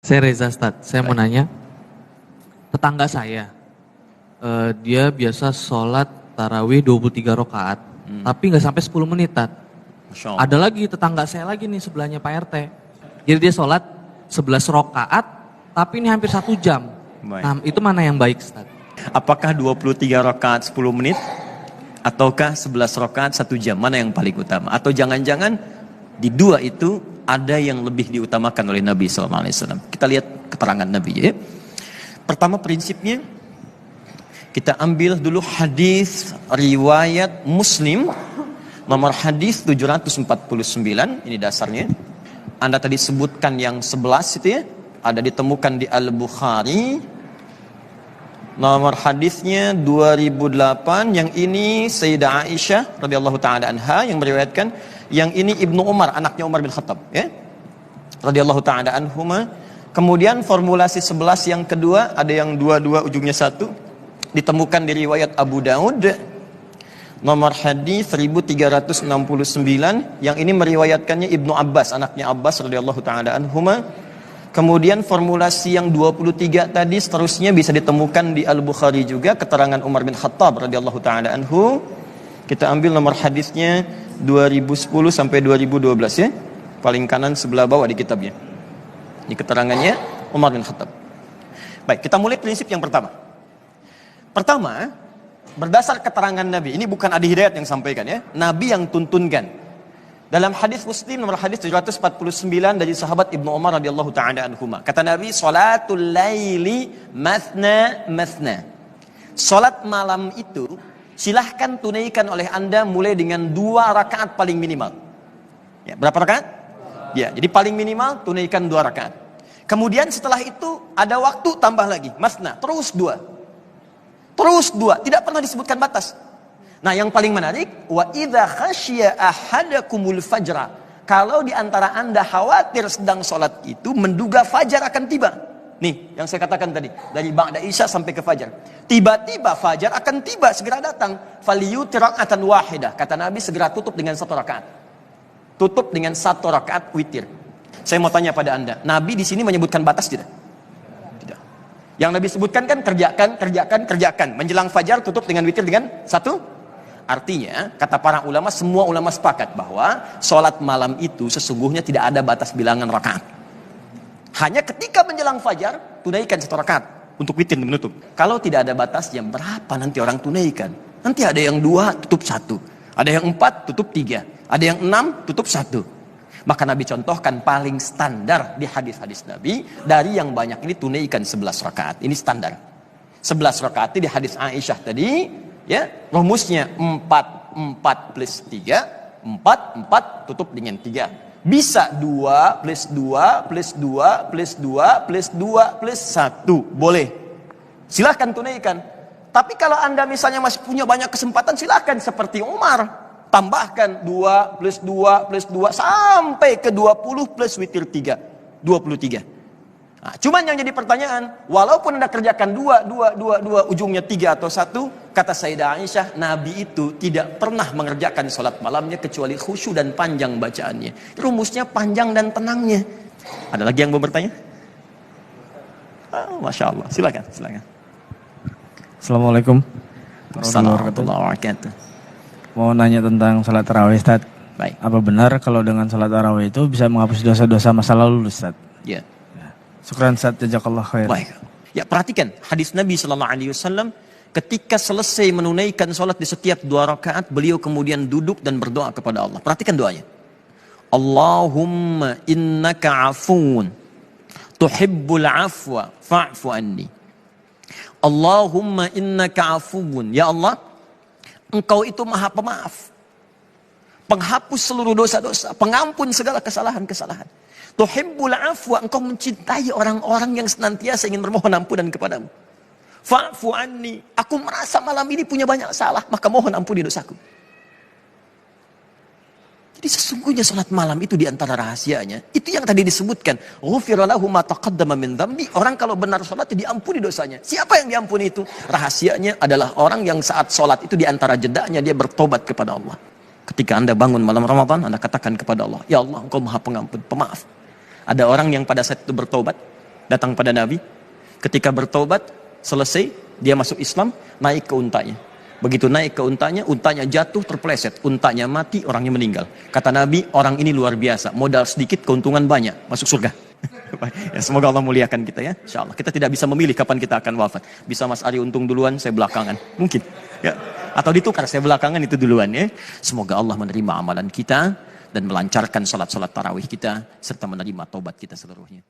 Saya Reza Stad, saya mau Baik. nanya, tetangga saya, dia biasa sholat tarawih 23 rakaat, tapi nggak sampai 10 menit, Tat. Masya Allah. Ada lagi tetangga saya lagi nih sebelahnya Pak RT. Jadi dia sholat 11 rakaat, tapi ini hampir 1 jam. Baik. Nah, itu mana yang baik, Stad? Apakah 23 rakaat 10 menit? Ataukah 11 rakaat 1 jam? Mana yang paling utama? Atau jangan-jangan di dua itu ada yang lebih diutamakan oleh Nabi SAW? Kita lihat keterangan Nabi ya. Pertama prinsipnya, kita ambil dulu hadis riwayat Muslim nomor hadis 749, ini dasarnya. Anda tadi sebutkan yang 11 itu ya, ada ditemukan di Al-Bukhari. Nomor hadisnya 2008, yang ini Sayyidah Aisyah radhiyallahu taala anha yang meriwayatkan, yang ini Ibnu Umar, anaknya Umar bin Khattab ya. Radhiyallahu taala anhuma. Kemudian formulasi 11 yang kedua, ada yang 22 ujungnya 1, ditemukan di riwayat Abu Daud. Nomor hadis 1369, yang ini meriwayatkannya Ibnu Abbas, anaknya Abbas radhiyallahu taala anhuma. Kemudian formulasi yang 23 tadi seterusnya bisa ditemukan di Al-Bukhari juga, keterangan Umar bin Khattab radhiyallahu taala anhu. Kita ambil nomor hadisnya 2010 sampai 2012 ya. Paling kanan sebelah bawah di kitabnya. Ini keterangannya Umar bin Khattab. Baik, kita mulai prinsip yang pertama. Pertama, berdasar keterangan Nabi, ini bukan Adi Hidayat yang sampaikan ya, Nabi yang tuntunkan. Dalam hadis Muslim nomor hadis 749 dari sahabat Ibnu Umar radhiyallahu taala anhuma. Kata Nabi, "Shalatul laili mathna mathna." Salat malam itu silahkan tunaikan oleh Anda mulai dengan 2 rakaat paling minimal. Ya, berapa rakaat? Ya, jadi paling minimal tunaikan 2 rakaat. Kemudian setelah itu ada waktu tambah lagi, mathna, terus 2. Terus 2, tidak pernah disebutkan batas. Nah, yang paling menarik, wa idza khasyiya ahadakumul fajra. Kalau di antara Anda khawatir sedang sholat itu menduga fajar akan tiba. Nih, yang saya katakan tadi, dari ba'da isya sampai ke fajar. Tiba-tiba fajar akan tiba, segera datang. Faliyutir raka'atan wahidah. Kata Nabi, segera tutup dengan 1 rakaat. Tutup dengan 1 rakaat witir. Saya mau tanya pada Anda, Nabi di sini menyebutkan batas tidak? Tidak. Yang Nabi sebutkan kan kerjakan. Menjelang fajar tutup dengan witir dengan 1. Artinya, kata para ulama, semua ulama sepakat bahwa sholat malam itu sesungguhnya tidak ada batas bilangan rakaat. Hanya ketika menjelang fajar, tunaikan 1 rakaat untuk witir menutup. Kalau tidak ada batas, jam berapa nanti orang tunaikan? Nanti ada yang 2, tutup 1. Ada yang 4, tutup 3. Ada yang 6, tutup 1. Maka Nabi contohkan paling standar di hadis-hadis Nabi, dari yang banyak ini tunaikan 11 rakaat. Ini standar. 11 rakaat di hadis Aisyah tadi, ya, rumusnya 4 plus 3, 4 tutup dengan 3. Bisa 2 plus 2 plus 2 plus 2 plus 2 plus 1. Boleh. Silahkan tunaikan. Tapi kalau Anda misalnya masih punya banyak kesempatan, silahkan seperti Umar. Tambahkan 2 plus 2 plus 2 sampai ke 20 plus witir 3. 23. Nah, cuman yang jadi pertanyaan, walaupun Anda kerjakan 2 ujungnya 3 atau 1, kata Sayyidah Aisyah, Nabi itu tidak pernah mengerjakan sholat malamnya kecuali khusyuk dan panjang bacaannya. Rumusnya panjang dan tenangnya. Ada lagi yang mau bertanya? Masya Allah, silakan. Assalamualaikum Warahmatullahi wabarakatuh. Mau nanya tentang sholat tarawih, Ustaz. Baik. Apa benar kalau dengan sholat tarawih itu bisa menghapus dosa-dosa masa lalu, Ustaz? Ya. Syukran, Ustaz. Jazakallah khair. Baik. Ya, perhatikan hadis Nabi sallallahu alaihi wasallam ketika selesai menunaikan salat di setiap 2 rakaat, beliau kemudian duduk dan berdoa kepada Allah. Perhatikan doanya. Allahumma innaka afuun tuhibbul afwa fa'fu anni. Allahumma innaka afuun. Ya Allah, Engkau itu Maha Pemaaf, penghapus seluruh dosa-dosa, pengampun segala kesalahan-kesalahan. Tuhibbul afwa, Engkau mencintai orang-orang yang senantiasa ingin bermohon ampunan kepadamu. Fa'fu anni, aku merasa malam ini punya banyak salah, maka mohon ampuni dosaku. Jadi sesungguhnya salat malam itu diantara rahasianya, itu yang tadi disebutkan, ghufira lahu ma taqaddama min dzambi. Orang kalau benar salat diampuni dosanya. Siapa yang diampuni itu? Rahasianya adalah orang yang saat salat itu diantara jedanya dia bertobat kepada Allah. Ketika Anda bangun malam Ramadan, Anda katakan kepada Allah, ya Allah, Engkau Maha Pengampun, Pemaaf. Ada orang yang pada saat itu bertobat, datang pada Nabi. Ketika bertobat, selesai, dia masuk Islam, naik ke untanya. Begitu naik ke untanya jatuh, terpeleset. Untanya mati, orangnya meninggal. Kata Nabi, orang ini luar biasa. Modal sedikit, keuntungan banyak. Masuk surga. Ya, semoga Allah muliakan kita ya. Insya Allah. Kita tidak bisa memilih kapan kita akan wafat. Bisa Mas Ari untung duluan, saya belakangan. Mungkin. Ya. Atau ditukar, saya belakangan itu duluan ya. Semoga Allah menerima amalan kita dan melancarkan salat-salat tarawih kita serta menerima taubat kita seluruhnya.